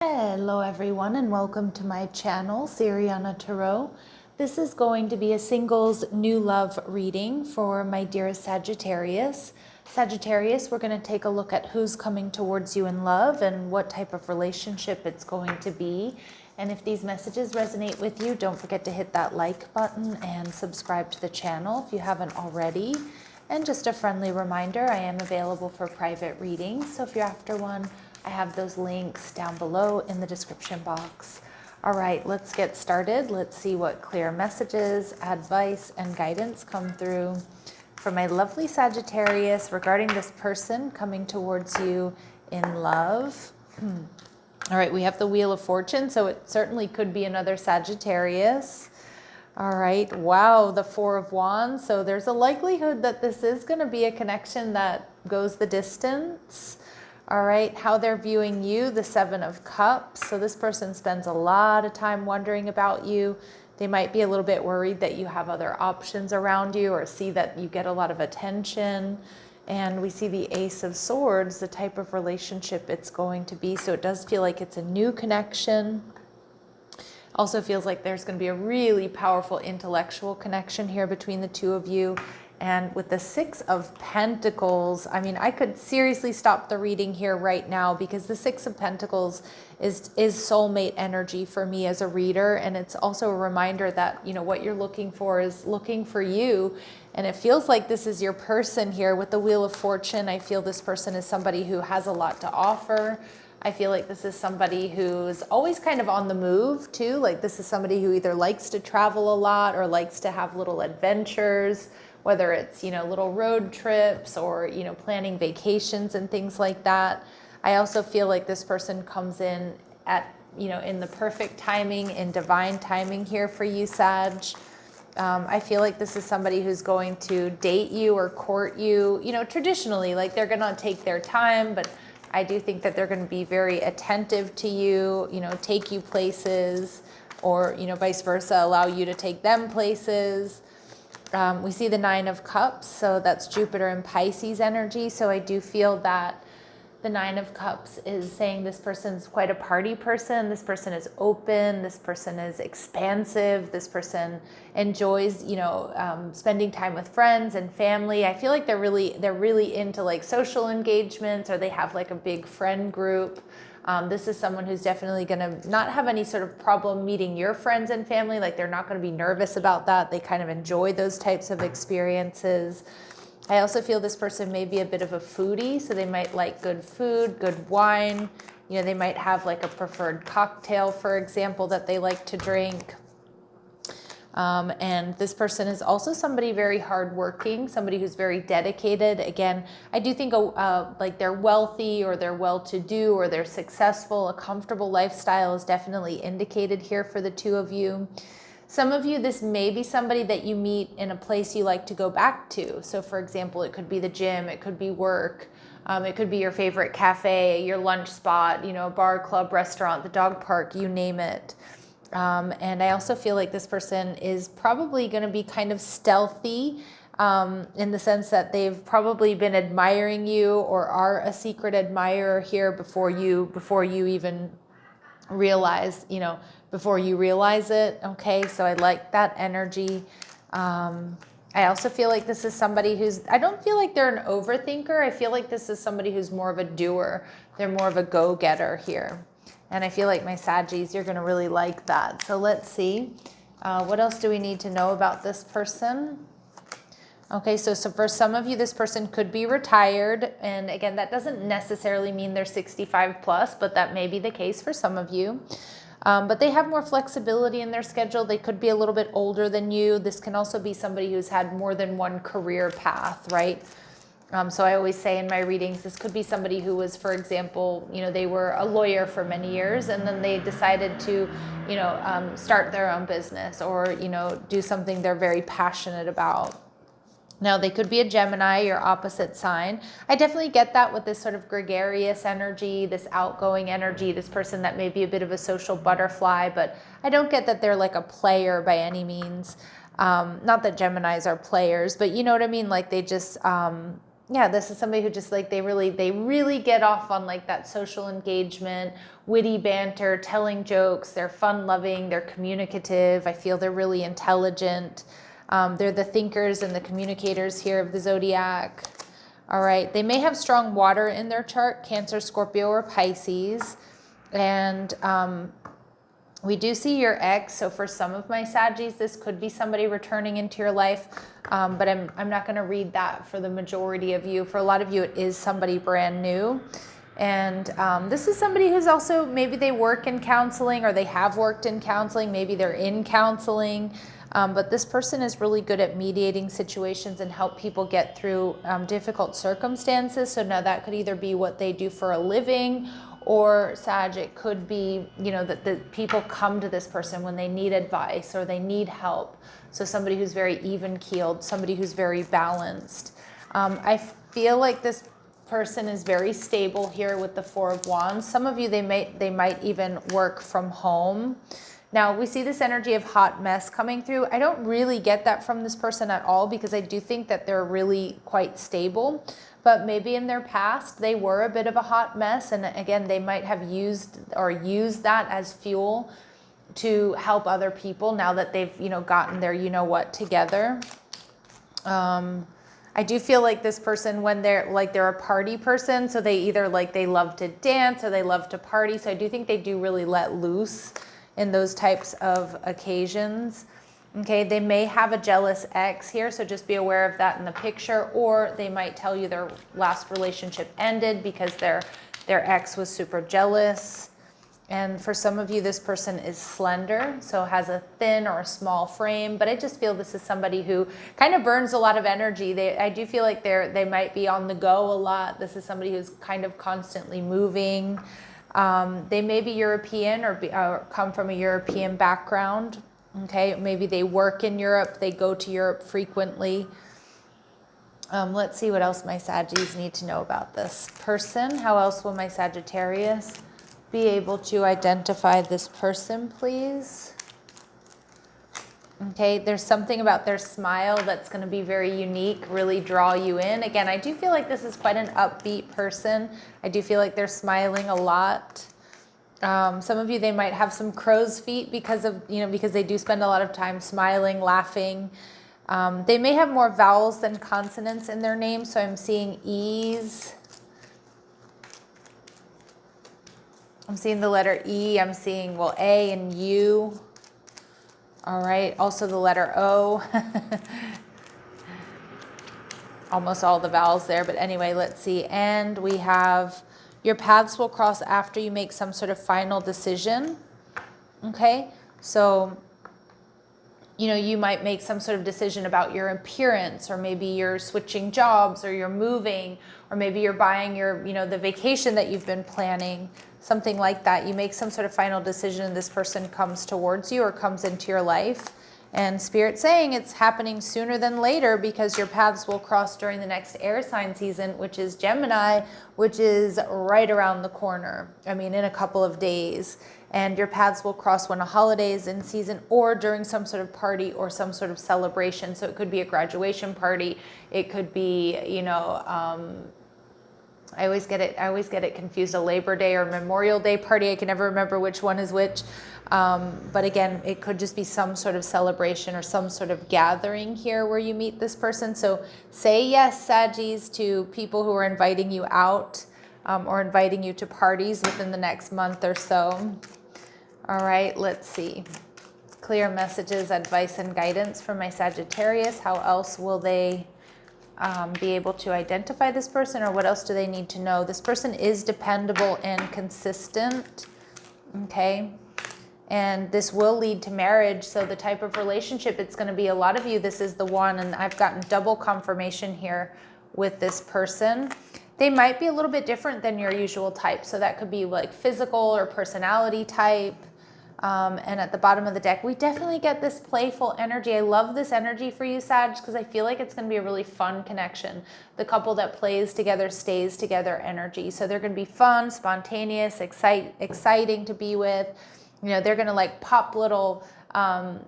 Hello everyone and welcome to my channel, Siriana Tarot. This is going to be a singles new love reading for my dearest Sagittarius. Sagittarius, we're going to take a look at who's coming towards you in love and what type of relationship it's going to be. And if these messages resonate with you, don't forget to hit that like button and subscribe to the channel if you haven't already. And just a friendly reminder, I am available for private readings, so if you're after one, I have those links down below in the description box. All right, let's get started. Let's see what clear messages, advice, and guidance come through for my lovely Sagittarius regarding this person coming towards you in love. All right, we have the Wheel of Fortune, so it certainly could be another Sagittarius. All right, wow, the Four of Wands. So there's a likelihood that this is going to be a connection that goes the distance. All right, how they're viewing you, the Seven of Cups. So this person spends a lot of time wondering about you. They might be a little bit worried that you have other options around you or see that you get a lot of attention. And we see the Ace of Swords, the type of relationship it's going to be. So it does feel like it's a new connection. Also feels like there's going to be a really powerful intellectual connection here between the two of you. And with the Six of Pentacles, I mean, I could seriously stop the reading here right now because the Six of Pentacles is soulmate energy for me as a reader. And it's also a reminder that, you know, what you're looking for is looking for you. And it feels like this is your person here with the Wheel of Fortune. I feel this person is somebody who has a lot to offer. I feel like this is somebody who's always kind of on the move too. Like this is somebody who either likes to travel a lot or likes to have little adventures, whether it's, you know, little road trips or, you know, planning vacations and things like that. I also feel like this person comes in at, you know, in the perfect timing, in divine timing here for you, Sag. I feel like this is somebody who's going to date you or court you, you know, traditionally, like they're going to take their time, but I do think that they're going to be very attentive to you, you know, take you places or, you know, vice versa, allow you to take them places. We see the Nine of Cups, so that's Jupiter and Pisces energy. So I do feel that the Nine of Cups is saying this person's quite a party person. This person is open. This person is expansive. This person enjoys, you know, spending time with friends and family. I feel like they're really into like social engagements, or they have like a big friend group. This is someone who's definitely going to not have any sort of problem meeting your friends and family. Like they're not going to be nervous about that. They kind of enjoy those types of experiences. I also feel this person may be a bit of a foodie, so they might like good food, good wine. You know, they might have like a preferred cocktail, for example, that they like to drink. And this person is also somebody very hardworking, somebody who's very dedicated. Again, I do think like they're wealthy or they're well-to-do or they're successful. A comfortable lifestyle is definitely indicated here for the two of you. Some of you, this may be somebody that you meet in a place you like to go back to. So for example, it could be the gym, it could be work, it could be your favorite cafe, your lunch spot, you know, a bar, club, restaurant, the dog park, you name it. And I also feel like this person is probably going to be kind of stealthy in the sense that they've probably been admiring you or are a secret admirer here before you even realize, you know, before you realize it. Okay, so I like that energy. I also feel like this is somebody who's, I don't feel like they're an overthinker. I feel like this is somebody who's more of a doer. They're more of a go-getter here. And I feel like my Saggies, you're going to really like that. So let's see. What else do we need to know about this person? Okay, so for some of you, this person could be retired. And again, that doesn't necessarily mean they're 65 plus, but that may be the case for some of you. But they have more flexibility in their schedule. They could be a little bit older than you. This can also be somebody who's had more than one career path, right? So I always say in my readings, this could be somebody who was, for example, you know, they were a lawyer for many years and then they decided to, you know, start their own business or, you know, do something they're very passionate about. Now, they could be a Gemini, your opposite sign. I definitely get that with this sort of gregarious energy, this outgoing energy, this person that may be a bit of a social butterfly, but I don't get that they're like a player by any means. Not that Geminis are players, but you know what I mean? Like they just, yeah, this is somebody who just like, they really get off on like that social engagement, witty banter, telling jokes. They're fun loving, they're communicative. I feel they're really intelligent. They're the thinkers and the communicators here of the zodiac. All right, they may have strong water in their chart, Cancer, Scorpio, or Pisces. And we do see your ex, so for some of my Saggies, this could be somebody returning into your life, but I'm not going to read that for the majority of you. For a lot of you, it is somebody brand new. And this is somebody who's also, maybe they work in counseling, or they have worked in counseling, maybe they're in counseling, but this person is really good at mediating situations and help people get through difficult circumstances. So now that could either be what they do for a living, or Sag, it could be, you know, that the people come to this person when they need advice or they need help. So somebody who's very even-keeled, somebody who's very balanced. I feel like this person is very stable here with the Four of Wands. Some of you, they might even work from home. Now, we see this energy of hot mess coming through. I don't really get that from this person at all, because I do think that they're really quite stable. But maybe in their past, they were a bit of a hot mess. And again, they might have used that as fuel to help other people now that they've, you know, gotten their you-know-what together. I do feel like this person, when they're a party person, so they either they love to dance or they love to party. So I do think they do really let loose in those types of occasions. Okay, they may have a jealous ex here, so just be aware of that in the picture, or they might tell you their last relationship ended because their ex was super jealous. And for some of you, this person is slender, so has a thin or a small frame, but I just feel this is somebody who kind of burns a lot of energy. I do feel like they might be on the go a lot. This is somebody who's kind of constantly moving. They may be European or come from a European background. Okay, maybe they work in Europe, they go to Europe frequently. Let's see what else my Saggies need to know about this person. How else will my Sagittarius be able to identify this person, please? Okay, there's something about their smile that's going to be very unique, really draw you in. Again, I do feel like this is quite an upbeat person. I do feel like they're smiling a lot. Some of you, they might have some crow's feet because they do spend a lot of time smiling, laughing. They may have more vowels than consonants in their name. So I'm seeing E's. I'm seeing the letter E. I'm seeing, well, A and U. All right. Also the letter O. Almost all the vowels there. But anyway, let's see. And we have, your paths will cross after you make some sort of final decision. Okay. So, you might make some sort of decision about your appearance, or maybe you're switching jobs, or you're moving, or maybe you're buying the vacation that you've been planning, something like that. You make some sort of final decision and this person comes towards you or comes into your life. And Spirit's saying it's happening sooner than later, because your paths will cross during the next air sign season, which is Gemini, which is right around the corner. I mean, in a couple of days. And your paths will cross when a holiday is in season, or during some sort of party or some sort of celebration. So it could be a graduation party. It could be, I always get it confused, a Labor Day or Memorial Day party. I can never remember which one is which. But again, it could just be some sort of celebration or some sort of gathering here where you meet this person. So say yes, Saggies, to people who are inviting you out or inviting you to parties within the next month or so. All right, let's see. Clear messages, advice, and guidance from my Sagittarius. How else will they be able to identify this person, or what else do they need to know? This person is dependable and consistent. Okay. And this will lead to marriage. So the type of relationship it's going to be, a lot of you, this is the one, and I've gotten double confirmation here with this person. They might be a little bit different than your usual type. So that could be like physical or personality type. And at the bottom of the deck, we definitely get this playful energy. I love this energy for you, Sag, because I feel like it's going to be a really fun connection. The couple that plays together stays together energy. So they're going to be fun, spontaneous, exciting to be with. They're going to like pop little, plan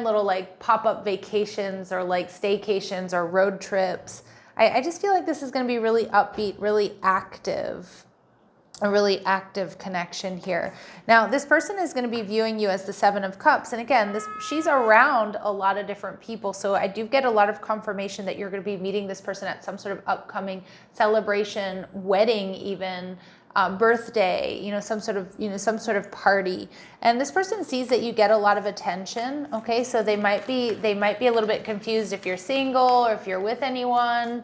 little like pop-up vacations or like staycations or road trips. I just feel like this is going to be really upbeat, really active. A really active connection here. Now, this person is going to be viewing you as the Seven of Cups. And again, she's around a lot of different people. So I do get a lot of confirmation that you're going to be meeting this person at some sort of upcoming celebration, wedding even, birthday, some sort of party. And this person sees that you get a lot of attention. Okay. So they might be a little bit confused if you're single or if you're with anyone.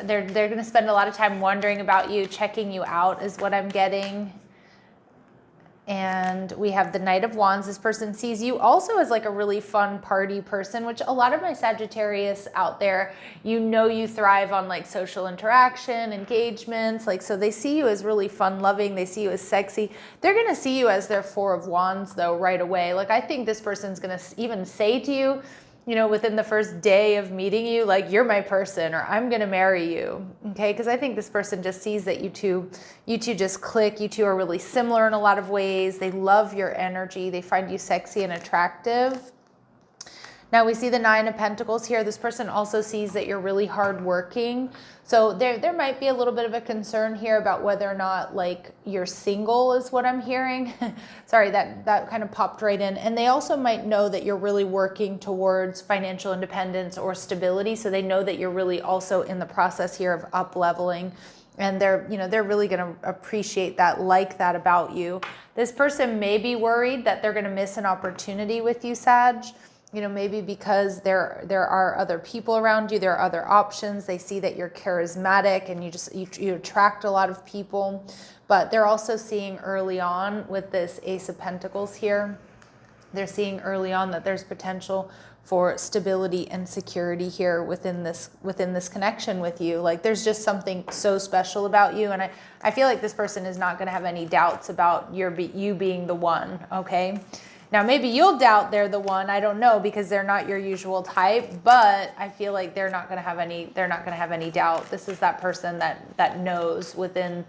They're going to spend a lot of time wondering about you, checking you out is what I'm getting. And we have the Knight of Wands. This person sees you also as like a really fun party person, which a lot of my Sagittarius out there, you thrive on like social interaction, engagements. Like, so they see you as really fun loving. They see you as sexy. They're going to see you as their Four of Wands though, right away. Like, I think this person's going to even say to you, within the first day of meeting you, like, you're my person, or I'm going to marry you. Okay. Cause I think this person just sees that you two just click. You two are really similar in a lot of ways. They love your energy. They find you sexy and attractive. Now we see the Nine of Pentacles here. This person also sees that you're really hardworking. So there might be a little bit of a concern here about whether or not like you're single is what I'm hearing. Sorry, that kind of popped right in. And they also might know that you're really working towards financial independence or stability. So they know that you're really also in the process here of up leveling. And they're really going to appreciate that, like that about you. This person may be worried that they're going to miss an opportunity with you, Sag. Maybe because there are other people around you, there are other options. They see that you're charismatic and you attract a lot of people, but they're also seeing early on with this Ace of Pentacles here, they're seeing early on that there's potential for stability and security here within this connection with you. Like, there's just something so special about you. And I feel like this person is not going to have any doubts about you being the one. Okay. Now, maybe you'll doubt they're the one. I don't know, because they're not your usual type, but I feel like they're not going to have any doubt. This is that person that knows within,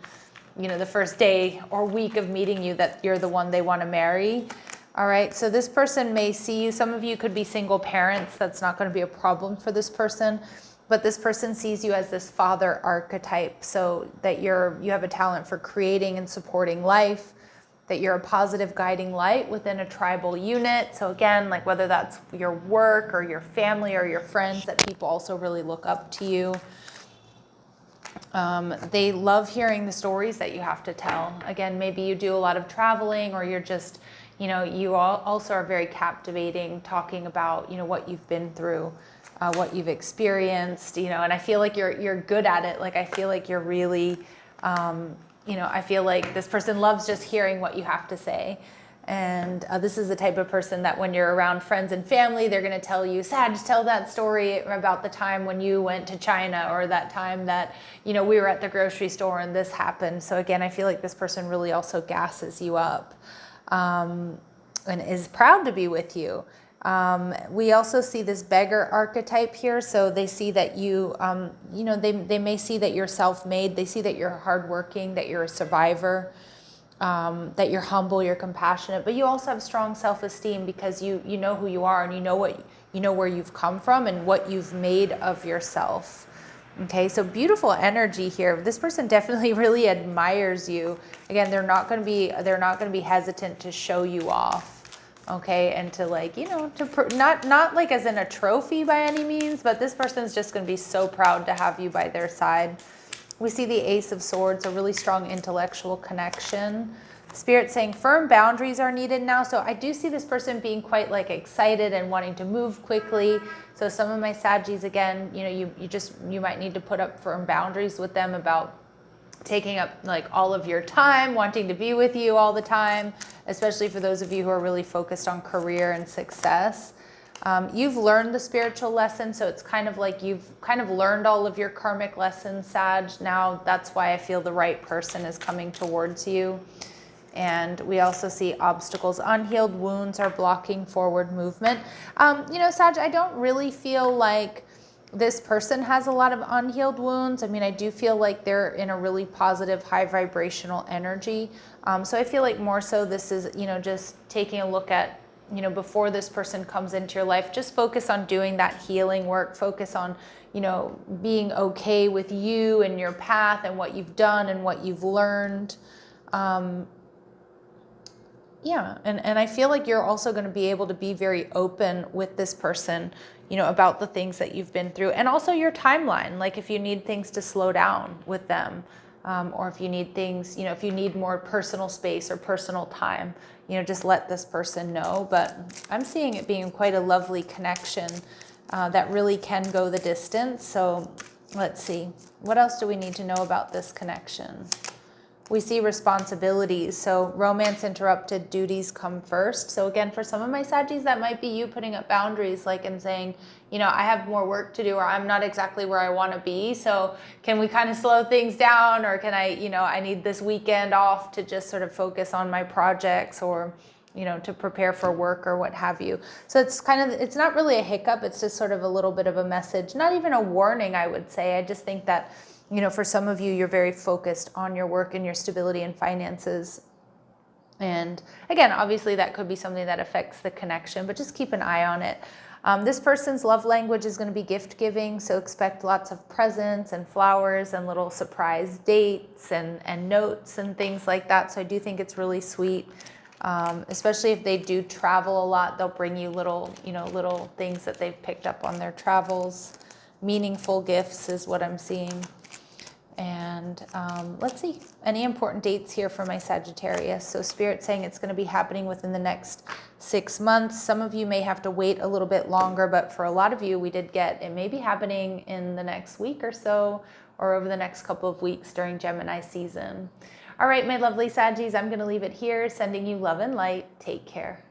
the first day or week of meeting you that you're the one they want to marry. All right. So this person may see you. Some of you could be single parents. That's not going to be a problem for this person, but this person sees you as this father archetype. So that you have a talent for creating and supporting life, that you're a positive guiding light within a tribal unit. So again, like whether that's your work or your family or your friends, that people also really look up to you. They love hearing the stories that you have to tell. Again, maybe you do a lot of traveling, or you're just, you also are very captivating, talking about, what you've been through, what you've experienced, and I feel like you're good at it. Like, I feel like you're really, I feel like this person loves just hearing what you have to say. And this is the type of person that when you're around friends and family, they're going to tell you, Sag, tell that story about the time when you went to China, or that time that, we were at the grocery store and this happened. So again, I feel like this person really also gasses you up, and is proud to be with you. We also see this beggar archetype here. So they see that they may see that you're self-made. They see that you're hardworking, that you're a survivor, that you're humble, you're compassionate, but you also have strong self-esteem because you know who you are, and you know where you've come from and what you've made of yourself. Okay, so beautiful energy here. This person definitely really admires you. Again, they're not going to be hesitant to show you off. Okay, and to not like as in a trophy by any means, but this person's just going to be so proud to have you by their side. We see the Ace of Swords, a really strong intellectual connection. Spirit saying firm boundaries are needed now. So I do see this person being quite excited and wanting to move quickly. So some of my Saggies, again, you might need to put up firm boundaries with them about taking up all of your time, wanting to be with you all the time, especially for those of you who are really focused on career and success. You've learned the spiritual lesson, so it's kind of like you've kind of learned all of your karmic lessons, Sag. Now that's why I feel the right person is coming towards you. And we also see obstacles. Unhealed wounds are blocking forward movement. Sag, I don't really feel like this person has a lot of unhealed wounds. I mean, I do feel like they're in a really positive, high vibrational energy. So I feel like more so this is, just taking a look at you know, before this person comes into your life, just focus on doing that healing work. Focus on, you know, being okay with you and your path and what you've done and what you've learned. Yeah, and I feel like you're also going to be able to be very open with this person, you know, about the things that you've been through, and also your timeline. Like if you need things to slow down with them, or if you need things, you know, if you need more personal space or personal time, you know, just let this person know. But I'm seeing it being quite a lovely connection that really can go the distance. So let's see, what else do we need to know about this connection? We see responsibilities. So romance interrupted, duties come first. So again, for some of my Saggies, that might be you putting up boundaries, like and saying, you know, I have more work to do, or I'm not exactly where I want to be. So can we kind of slow things down, or can I, you know, I need this weekend off to just sort of focus on my projects, or, you know, to prepare for work or what have you. So it's kind of, it's not really a hiccup. It's just sort of a little bit of a message, not even a warning, I would say. I just think that, you know, for some of you, you're very focused on your work and your stability and finances. And again, obviously that could be something that affects the connection, but just keep an eye on it. This person's love language is going to be gift giving. So expect lots of presents and flowers and little surprise dates and notes and things like that. So I do think it's really sweet. Especially if they do travel a lot, they'll bring you little, you know, little things that they've picked up on their travels. Meaningful gifts is what I'm seeing. And let's see, any important dates here for my Sagittarius. So Spirit's saying it's going to be happening within the next 6 months. Some of you may have to wait a little bit longer, but for a lot of you, we did get, it may be happening in the next week or so, or over the next couple of weeks during Gemini season. All right, my lovely Saggies, I'm going to leave it here, sending you love and light. Take care.